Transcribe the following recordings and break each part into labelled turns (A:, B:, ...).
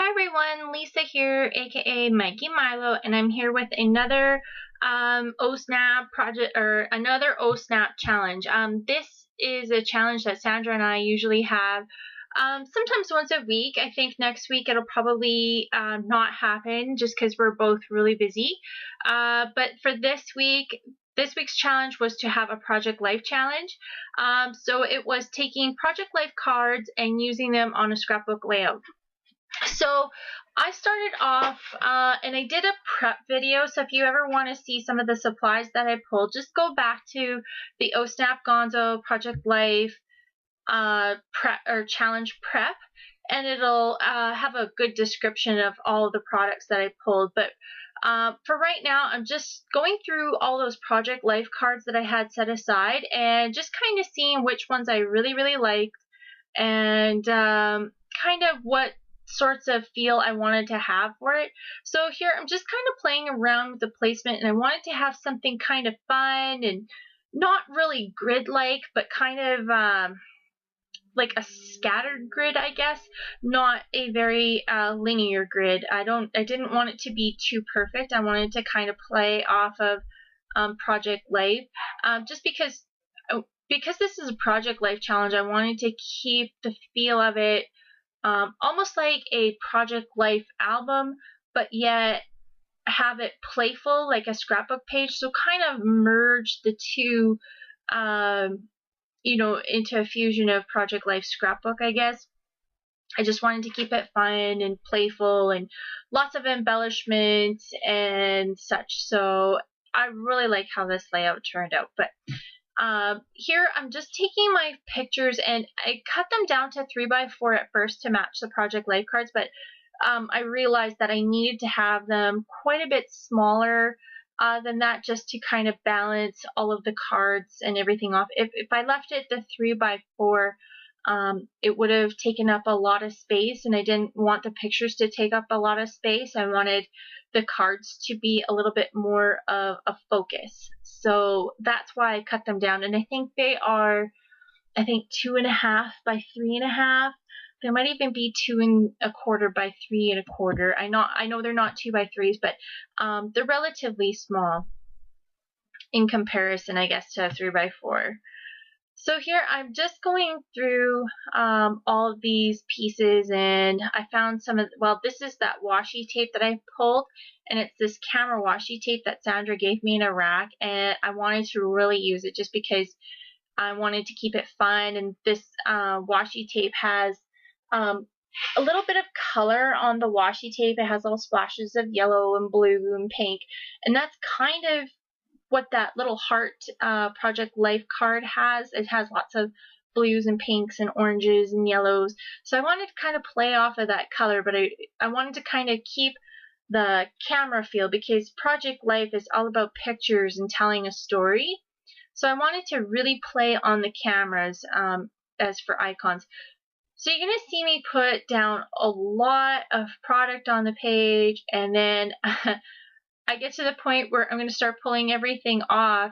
A: Hi everyone, Lisa here, aka Mikey Milo, and I'm here with another OSNAP project or another OSNAP challenge. This is a challenge that Sandra and I usually have sometimes once a week. I think next week it'll probably not happen just because we're both really busy. But for this week's challenge was to have a Project Life challenge. So it was taking Project Life cards and using them on a scrapbook layout. So I started off and I did a prep video. So if you ever want to see some of the supplies that I pulled, just go back to the Ohsnapgonzo Project Life prep or challenge prep, and it'll have a good description of all of the products that I pulled. But for right now, I'm just going through all those Project Life cards that I had set aside and just kind of seeing which ones I really liked and kind of what sorts of feel I wanted to have for it. So here I'm just kind of playing around with the placement, and I wanted to have something kind of fun and not really grid-like, but kind of like a scattered grid, I guess, not a very linear grid. I didn't want it to be too perfect. I wanted to kind of play off of Project Life, just because this is a Project Life challenge. I wanted to keep the feel of it almost like a Project Life album, but yet have it playful like a scrapbook page. So kind of merge the two, into a fusion of Project Life scrapbook, I guess. I just wanted to keep it fun and playful and lots of embellishments and such. So I really like how this layout turned out. But here I'm just taking my pictures, and I cut them down to 3x4 at first to match the Project Life cards, but I realized that I needed to have them quite a bit smaller than that, just to kind of balance all of the cards and everything off. If I left it the 3x4, it would have taken up a lot of space, and I didn't want the pictures to take up a lot of space. I wanted the cards to be a little bit more of a focus. So that's why I cut them down. And I think they are, 2.5 by 3.5. They might even be 2.25 by 3.25. I know they're not 2x3s, but they're relatively small in comparison, I guess, to a 3x4. So here I'm just going through all of these pieces, and I found some of, well, this is that washi tape that I pulled, and it's this camera washi tape that Sandra gave me in a rack, and I wanted to really use it just because I wanted to keep it fun. And this washi tape has a little bit of color on the washi tape. It has little splashes of yellow and blue and pink, and that's kind of what that little heart Project Life card has. It has lots of blues and pinks and oranges and yellows. So I wanted to kind of play off of that color, but I wanted to kind of keep the camera feel, because Project Life is all about pictures and telling a story. So I wanted to really play on the cameras as for icons. So you're going to see me put down a lot of product on the page, and then I get to the point where I'm going to start pulling everything off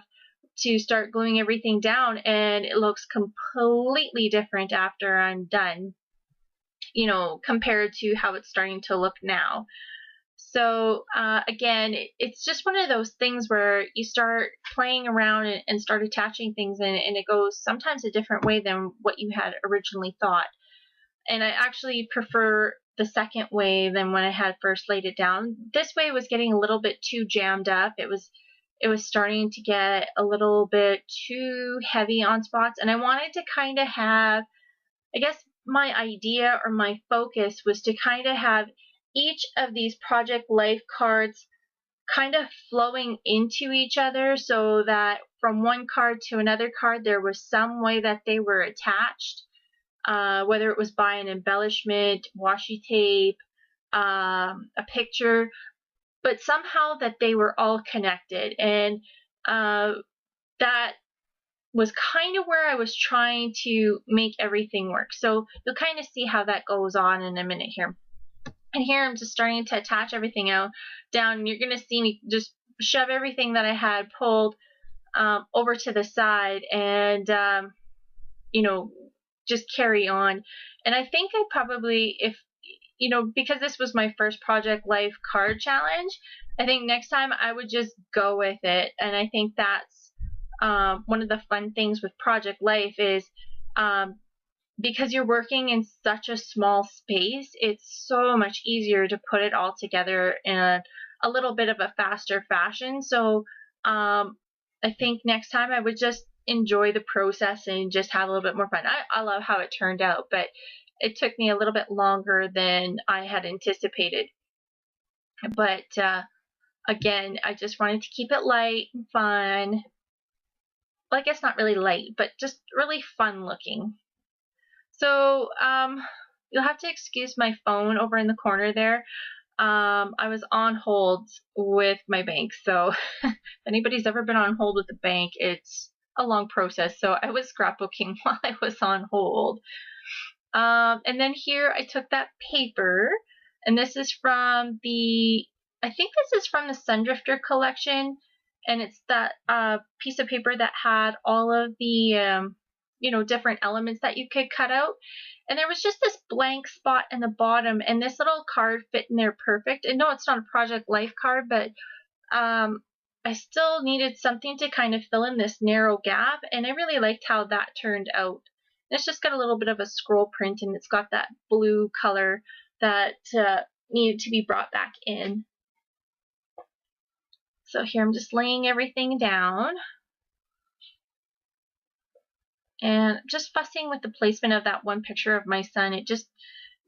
A: to start gluing everything down, and it looks completely different after I'm done, compared to how it's starting to look now. So again, it's just one of those things where you start playing around and start attaching things, and it goes sometimes a different way than what you had originally thought. And I actually prefer the second way than when I had first laid it down. This way was getting a little bit too jammed up. It was starting to get a little bit too heavy on spots, and I wanted to kind of have, I guess my idea or my focus was to kind of have each of these Project Life cards kind of flowing into each other, so that from one card to another card there was some way that they were attached. Whether it was by an embellishment, washi tape, a picture, but somehow that they were all connected. And that was kind of where I was trying to make everything work. So you'll kind of see how that goes on in a minute here. And here I'm just starting to attach everything down. And you're going to see me just shove everything that I had pulled over to the side, and just carry on. And I think I probably, you know, because this was my first Project Life card challenge, I think next time I would just go with it. And I think that's one of the fun things with Project Life is because you're working in such a small space, it's so much easier to put it all together in a little bit of a faster fashion. So I think next time I would just enjoy the process and just have a little bit more fun. I love how it turned out, but it took me a little bit longer than I had anticipated. But again, I just wanted to keep it light and fun. Well, I guess not really light, but just really fun looking. So you'll have to excuse my phone over in the corner there. I was on hold with my bank, so if anybody's ever been on hold with a bank, it's a long process. So I was scrapbooking while I was on hold. And then here I took that paper, and this is from I think this is from the Sundrifter collection, and it's that piece of paper that had all of the you know, different elements that you could cut out. And there was just this blank spot in the bottom, and this little card fit in there perfect. And no, it's not a Project Life card, but I still needed something to kind of fill in this narrow gap, and I really liked how that turned out. And it's just got a little bit of a scroll print, and it's got that blue color that needed to be brought back in. So here I'm just laying everything down. And just fussing with the placement of that one picture of my son. It just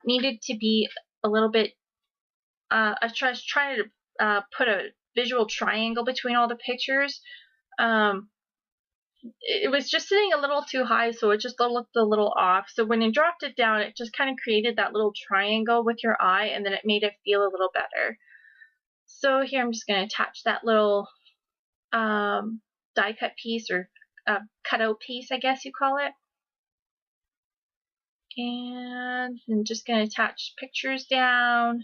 A: needed to be a little bit, I was trying to put a visual triangle between all the pictures. It was just sitting a little too high, so it just looked a little off. So when you dropped it down, it just kind of created that little triangle with your eye, and then it made it feel a little better. So here I'm just going to attach that little die cut piece, or cutout piece, I guess you call it. And I'm just going to attach pictures down.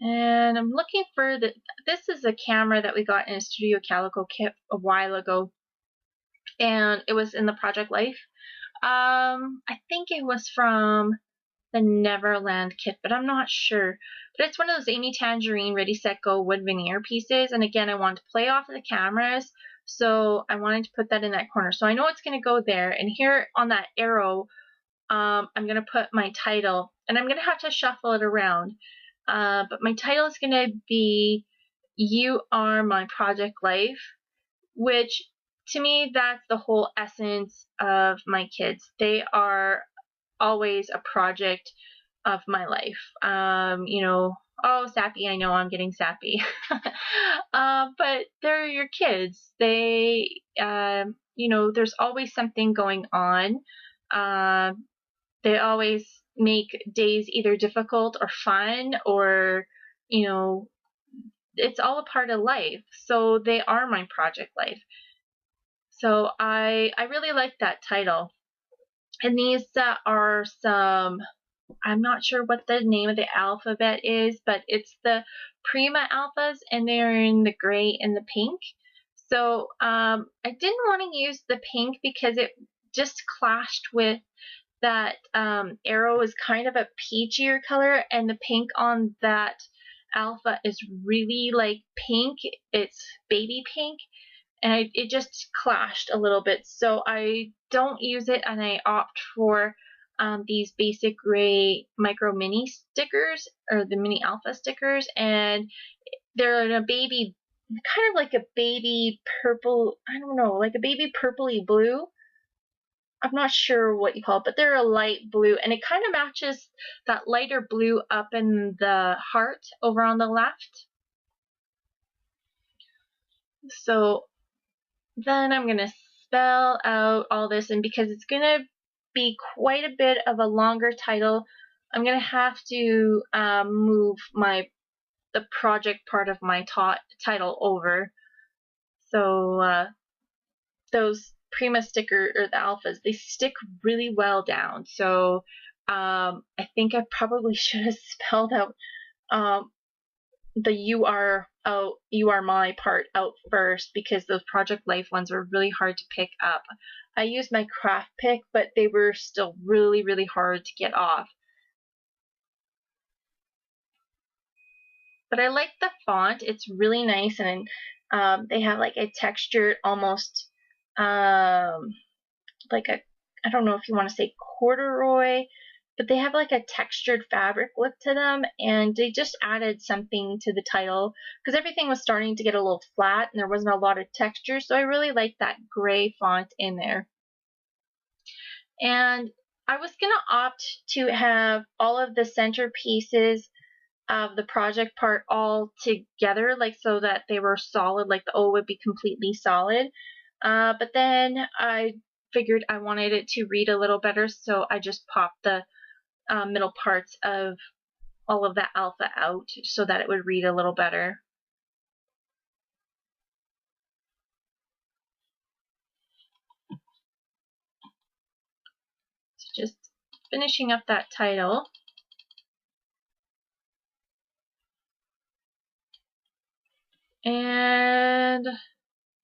A: And I'm looking for this is a camera that we got in a Studio Calico kit a while ago. And it was in the Project Life. I think it was from the Neverland kit, but I'm not sure. But it's one of those Amy Tangerine Ready Set Go wood veneer pieces, and again I wanted to play off of the cameras, so I wanted to put that in that corner. So I know it's going to go there, and here on that arrow I'm going to put my title, and I'm going to have to shuffle it around, but my title is going to be You Are My Project Life, which to me that's the whole essence of my kids. They are always a project of my life. You know, oh, sappy, I know I'm getting sappy. But they're your kids. They, you know, there's always something going on. They always make days either difficult or fun, or, you know, it's all a part of life. So they are my project life. So I really like that title. And these are some, I'm not sure what the name of the alphabet is, but it's the Prima alphas, and they're in the gray and the pink. So I didn't want to use the pink because it just clashed with that arrow is kind of a peachier color, and the pink on that alpha is really like pink. It's baby pink. And it just clashed a little bit, so I don't use it, and I opt for these basic gray micro mini stickers, or the mini alpha stickers, and they're in a baby, kind of like a baby purple, I don't know, like a baby purpley blue. I'm not sure what you call it, but they're a light blue, and it kind of matches that lighter blue up in the heart over on the left. So then I'm going to spell out all this, and because it's going to be quite a bit of a longer title, I'm going to have to move the project part of my title over. So those Prima sticker, or the alphas, they stick really well down. So I think I probably should have spelled out the you are my part out first, because those Project Life ones were really hard to pick up. I used my craft pick, but they were still really, really hard to get off. But I like the font. It's really nice, and they have like a textured, almost like a, I don't know if you want to say corduroy, but they have like a textured fabric look to them, and they just added something to the title because everything was starting to get a little flat and there wasn't a lot of texture, so I really like that gray font in there. And I was going to opt to have all of the centerpieces of the project part all together, like so that they were solid, like the O would be completely solid. But then I figured I wanted it to read a little better, so I just popped the middle parts of all of that alpha out so that it would read a little better. So just finishing up that title. And I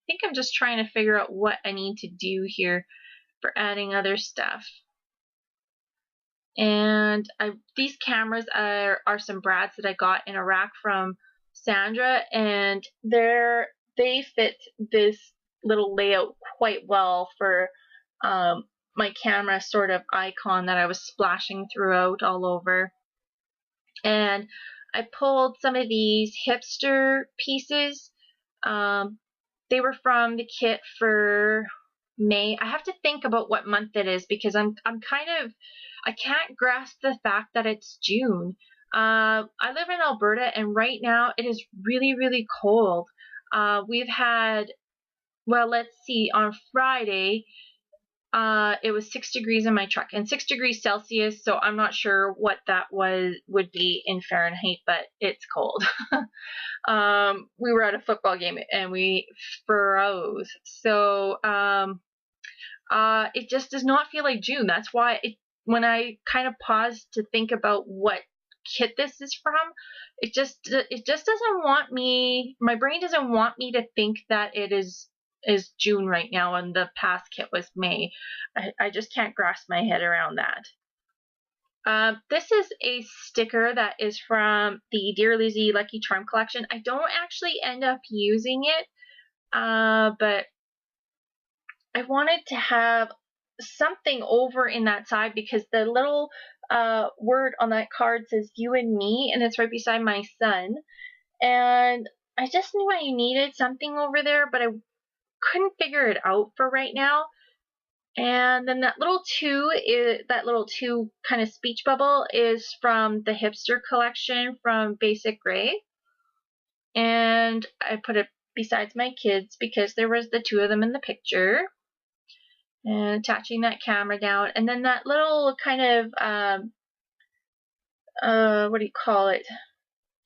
A: think I'm just trying to figure out what I need to do here for adding other stuff. And these cameras are some Brads that I got in Iraq from Sandra, and they fit this little layout quite well for my camera sort of icon that I was splashing throughout all over. And I pulled some of these hipster pieces. They were from the kit for May. I have to think about what month it is because I'm kind of, I can't grasp the fact that it's June. I live in Alberta, and right now it is really, really cold. We've had, well, let's see, on Friday, it was 6 degrees in my truck, and 6 degrees Celsius, so I'm not sure what that would be in Fahrenheit, but it's cold. We were at a football game and we froze. So it just does not feel like June. That's why when I kind of paused to think about what kit this is from, it just doesn't want me, my brain doesn't want me to think that it is June right now and the past kit was May. I just can't grasp my head around that. This is a sticker that is from the Dear Lizzie Lucky Charm collection. I don't actually end up using it, but I wanted to have something over in that side because the little word on that card says you and me, and it's right beside my son. And I just knew I needed something over there, but I couldn't figure it out for right now. And then that little two kind of speech bubble is from the hipster collection from Basic Gray. And I put it besides my kids because there was the two of them in the picture. And attaching that camera down. And then that little kind of, what do you call it?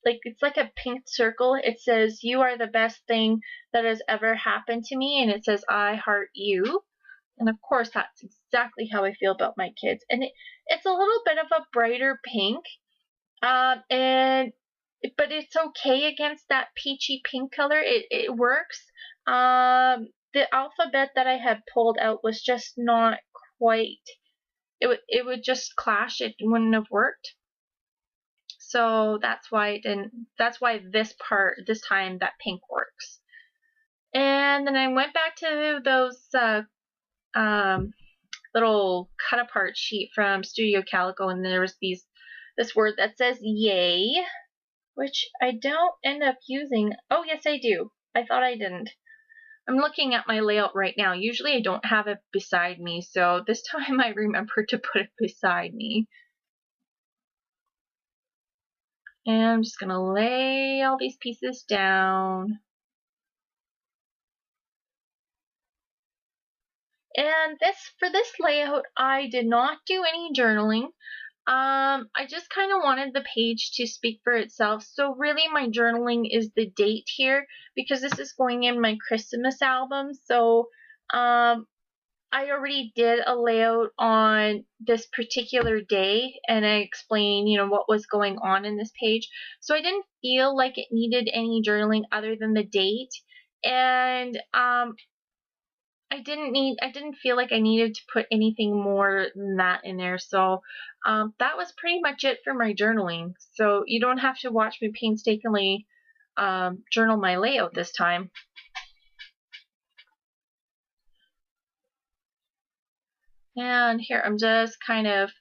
A: Like, it's like a pink circle. It says, you are the best thing that has ever happened to me. And it says, I heart you. And of course, that's exactly how I feel about my kids. And it's a little bit of a brighter pink, but it's okay against that peachy pink color. It works. The alphabet that I had pulled out was just not quite. It would just clash. It wouldn't have worked. So that's why it didn't. That's why this time that pink works. And then I went back to those little cut apart sheet from Studio Calico, and there was this word that says yay, which I don't end up using. Oh yes, I do. I thought I didn't. I'm looking at my layout right now. Usually I don't have it beside me, so this time I remembered to put it beside me. And I'm just gonna lay all these pieces down. And for this layout, I did not do any journaling. I just kind of wanted the page to speak for itself. So really my journaling is the date here because this is going in my Christmas album. So I already did a layout on this particular day, and I explained, what was going on in this page. So I didn't feel like it needed any journaling other than the date. And I didn't feel like I needed to put anything more than that in there. So that was pretty much it for my journaling. So you don't have to watch me painstakingly journal my layout this time. And here I'm just kind of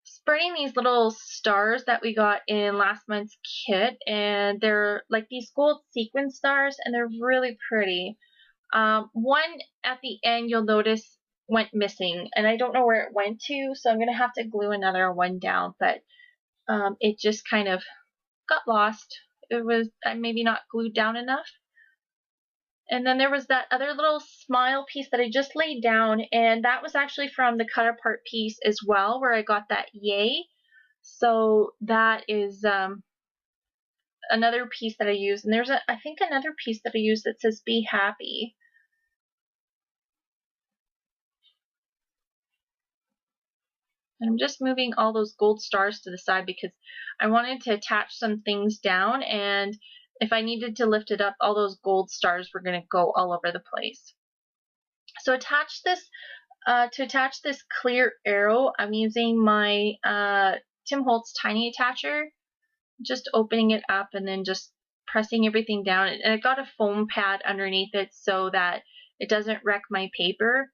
A: spreading these little stars that we got in last month's kit, and they're like these gold sequin stars, and they're really pretty. One at the end you'll notice went missing, and I don't know where it went to, so I'm gonna have to glue another one down, but it just kind of got lost. It was maybe not glued down enough. And then there was that other little smile piece that I just laid down, and that was actually from the cut apart piece as well, where I got that yay. So that is another piece that I use. And there's I think another piece that I use that says be happy. And I'm just moving all those gold stars to the side because I wanted to attach some things down, and if I needed to lift it up, all those gold stars were going to go all over the place. So to attach this clear arrow, I'm using my Tim Holtz tiny attacher, just opening it up and then just pressing everything down. And I got a foam pad underneath it so that it doesn't wreck my paper.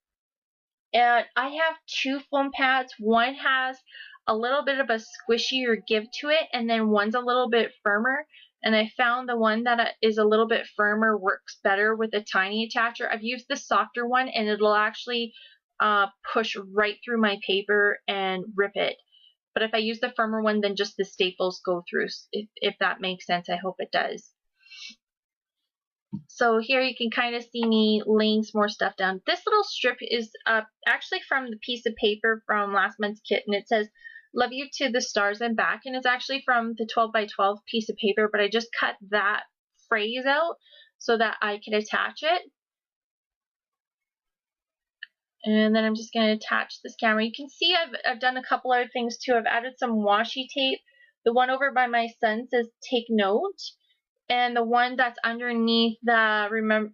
A: And I have two foam pads. One has a little bit of a squishier give to it, and then one's a little bit firmer. And I found the one that is a little bit firmer works better with a tiny attacher. I've used the softer one, and it'll actually push right through my paper and rip it. But if I use the firmer one, then just the staples go through. If that makes sense, I hope it does. So here you can kind of see me laying some more stuff down. This little strip is actually from the piece of paper from last month's kit, and it says, "Love you to the stars and back," and it's actually from the 12 by 12 piece of paper, but I just cut that phrase out so that I can attach it. And then I'm just going to attach this camera. You can see I've done a couple other things too. I've added some washi tape. The one over by my son says "Take note." And the one that's underneath the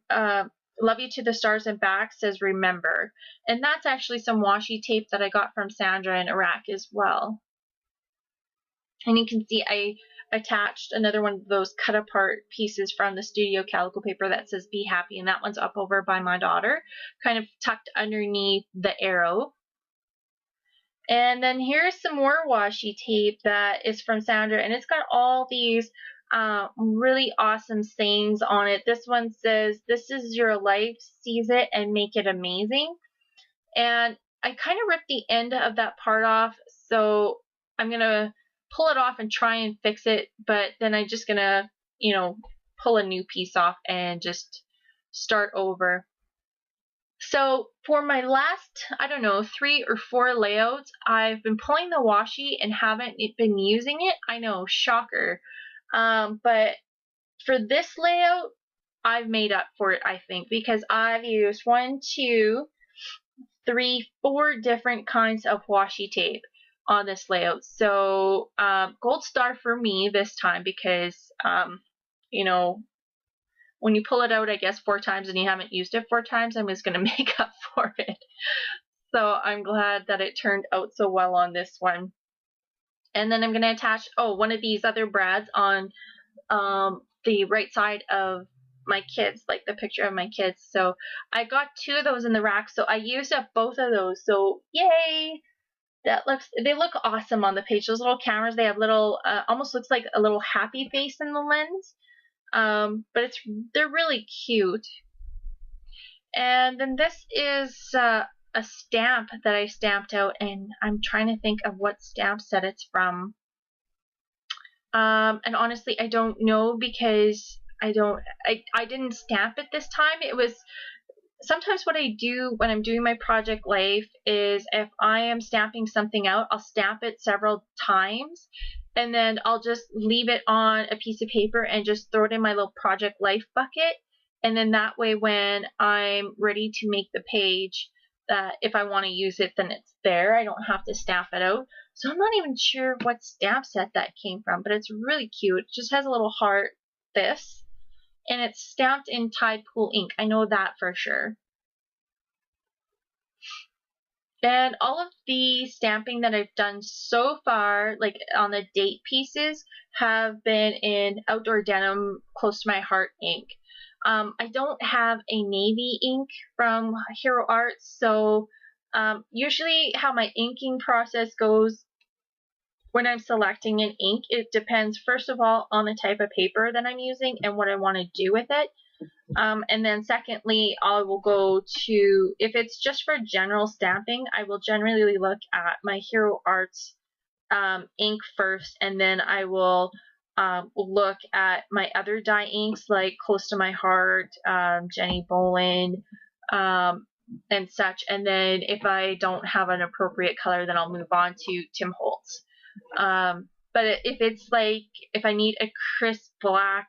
A: "Love you to the stars and back" says "Remember." And that's actually some washi tape that I got from Sandra in Iraq as well. And you can see I attached another one of those cut apart pieces from the Studio Calico paper that says "Be happy," and that one's up over by my daughter, kind of tucked underneath the arrow. And then here's some more washi tape that is from Sandra, and it's got all these really awesome sayings on it. This one says, "This is your life, seize it and make it amazing." And I kind of ripped the end of that part off, so I'm going to pull it off and try and fix it, but then I'm just going to, pull a new piece off and just start over. So for my last, I don't know, 3 or 4 layouts, I've been pulling the washi and haven't been using it. I know, shocker. But for this layout, I've made up for it, I think, because I've used 1, 2, 3, 4 different kinds of washi tape on this layout. So gold star for me this time because, when you pull it out, I guess 4 times and you haven't used it 4 times, I'm just going to make up for it. So I'm glad that it turned out so well on this one. And then I'm going to attach, one of these other brads on the right side of my kids, like the picture of my kids. So I got 2 of those in the rack, so I used up both of those. So yay! They look awesome on the page. Those little cameras, they have little, almost looks like a little happy face in the lens. But they're really cute. And then this is a stamp that I stamped out, and I'm trying to think of what stamp set it's from. And honestly, I don't know because I didn't stamp it this time. It was sometimes what I do when I'm doing my project life is if I am stamping something out, I'll stamp it several times, and then I'll just leave it on a piece of paper and just throw it in my little project life bucket. And then that way when I'm ready to make the page, that if I want to use it, then it's there. I don't have to stamp it out. So I'm not even sure what stamp set that came from, but it's really cute. It just has a little heart, this, and it's stamped in Tide Pool ink. I know that for sure. And all of the stamping that I've done so far, like on the date pieces, have been in Outdoor Denim Close to My Heart ink. I don't have a navy ink from Hero Arts, so usually how my inking process goes when I'm selecting an ink, it depends first of all on the type of paper that I'm using and what I want to do with it. And then secondly, I will go to, if it's just for general stamping, I will generally look at my Hero Arts ink first, and then I will look at my other dye inks like Close to My Heart, Jenny Bolin, and such. And then if I don't have an appropriate color, then I'll move on to Tim Holtz. But if it's like, if I need a crisp black,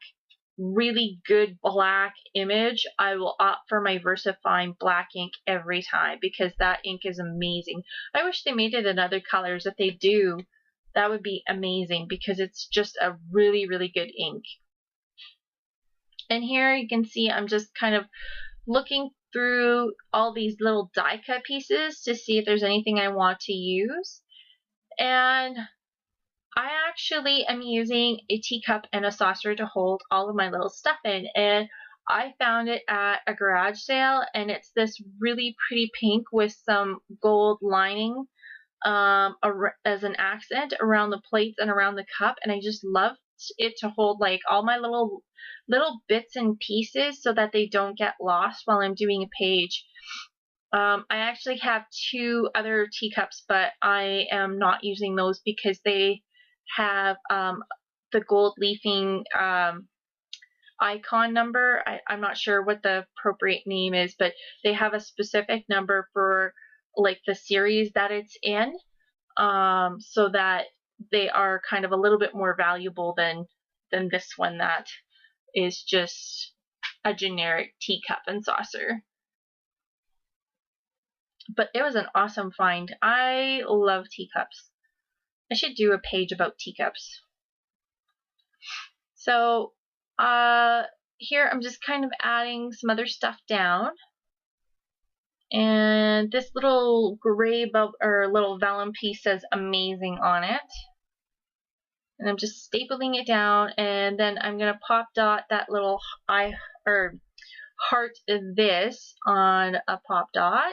A: really good black image, I will opt for my VersaFine black ink every time because that ink is amazing. I wish they made it in other colors. If they do, that would be amazing because it's just a really, really good ink. And here you can see I'm just kind of looking through all these little die cut pieces to see if there's anything I want to use. And I actually am using a teacup and a saucer to hold all of my little stuff in, and I found it at a garage sale, and it's this really pretty pink with some gold lining as an accent around the plates and around the cup, and I just love it to hold like all my little bits and pieces so that they don't get lost while I'm doing a page. I actually have two other teacups, but I am not using those because they have the gold leafing icon number. I'm not sure what the appropriate name is, but they have a specific number for like the series that it's in, so that they are kind of a little bit more valuable than this one that is just a generic teacup and saucer. But it was an awesome find. I love teacups. I should do a page about teacups. So here I'm just kind of adding some other stuff down. And this little gray little vellum piece says amazing on it. And I'm just stapling it down, and then I'm going to pop dot that little heart this on a pop dot,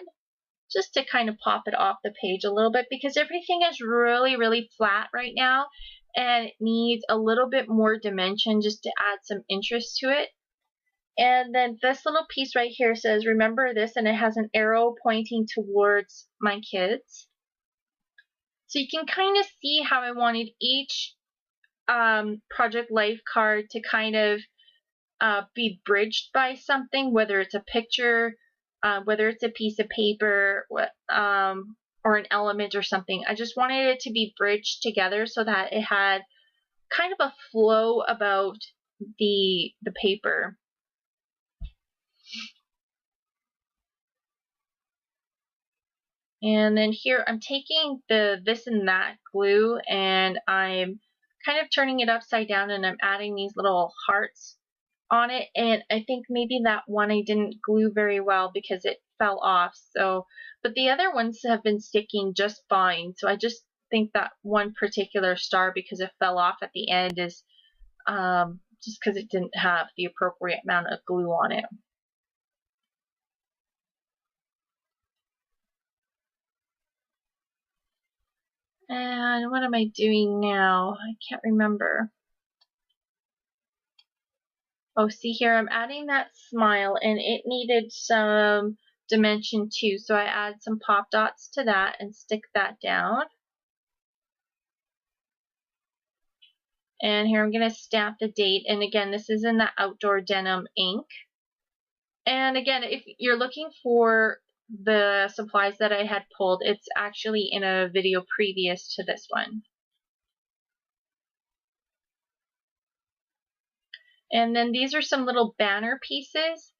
A: just to kind of pop it off the page a little bit because everything is really, really flat right now and it needs a little bit more dimension just to add some interest to it. And then this little piece right here says remember this, and it has an arrow pointing towards my kids. So you can kind of see how I wanted each Project Life card to kind of be bridged by something, whether it's a picture, whether it's a piece of paper, or an element or something. I just wanted it to be bridged together so that it had kind of a flow about the paper. And then here I'm taking the this and that glue, and I'm kind of turning it upside down, and I'm adding these little hearts on it. And I think maybe that one I didn't glue very well because it fell off. So, but the other ones have been sticking just fine. So I just think that one particular star, because it fell off at the end, is just because it didn't have the appropriate amount of glue on it. And what am I doing now? I can't remember. Oh, see here, I'm adding that smile, and it needed some dimension too. So I add some pop dots to that and stick that down. And here I'm going to stamp the date. And again, this is in the Outdoor Denim ink. And again, if you're looking for the supplies that I had pulled, it's actually in a video previous to this one. And then these are some little banner pieces,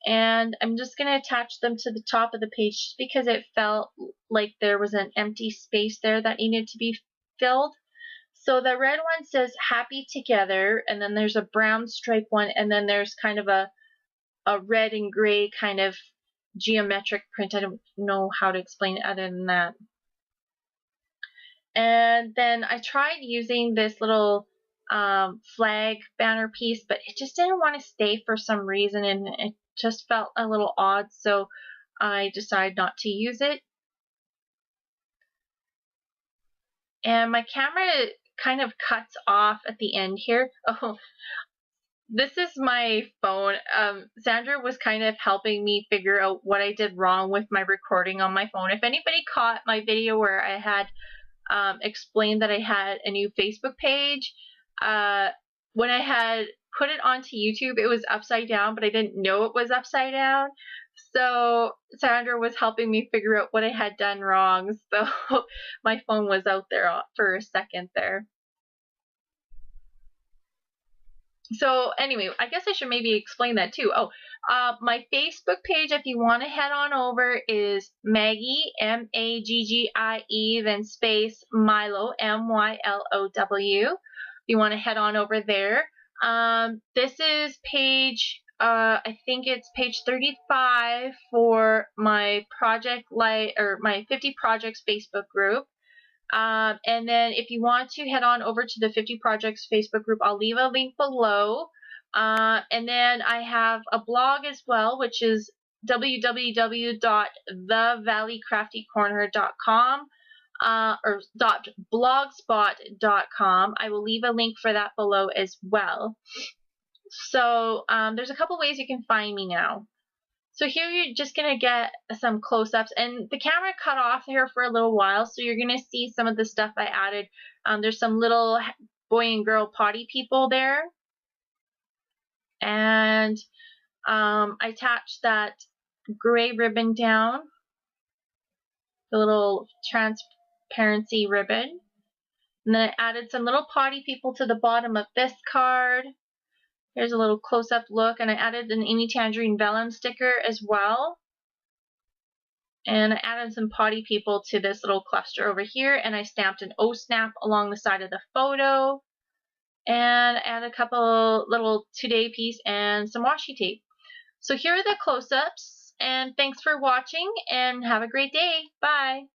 A: And I'm just going to attach them to the top of the page just because it felt like there was an empty space there that needed to be filled. So the red one says happy together, and then there's a brown stripe one, and then there's kind of a red and gray kind of geometric print. I don't know how to explain it other than that. And then I tried using this little flag banner piece, but it just didn't want to stay for some reason, and it just felt a little odd, so I decided not to use it. And my camera kind of cuts off at the end here. Oh, this is my phone. Sandra was kind of helping me figure out what I did wrong with my recording on my phone. If anybody caught my video where I had explained that I had a new Facebook page, when I had put it onto YouTube, it was upside down, but I didn't know it was upside down. So Sandra was helping me figure out what I had done wrong. So my phone was out there for a second there. So anyway, I guess I should maybe explain that too. Oh, my Facebook page, if you want to head on over, is Maggie, M-A-G-G-I-E, then space Milo, M-Y-L-O-W. If you want to head on over there. This is page, I think it's page 35 for my project my 50 projects Facebook group. And then if you want to head on over to the 50 Projects Facebook group, I'll leave a link below. And then I have a blog as well, which is www.thevalleycraftycorner.com or .blogspot.com. I will leave a link for that below as well. So there's a couple ways you can find me now. So here you're just going to get some close-ups, and the camera cut off here for a little while, so you're going to see some of the stuff I added. There's some little boy and girl potty people there, and I attached that gray ribbon down, the little transparency ribbon, and then I added some little potty people to the bottom of this card. Here's a little close-up look, and I added an Amy Tangerine vellum sticker as well. And I added some potty people to this little cluster over here, and I stamped an Ohsnap along the side of the photo. And I added a couple little today piece and some washi tape. So here are the close-ups, and thanks for watching, and have a great day. Bye!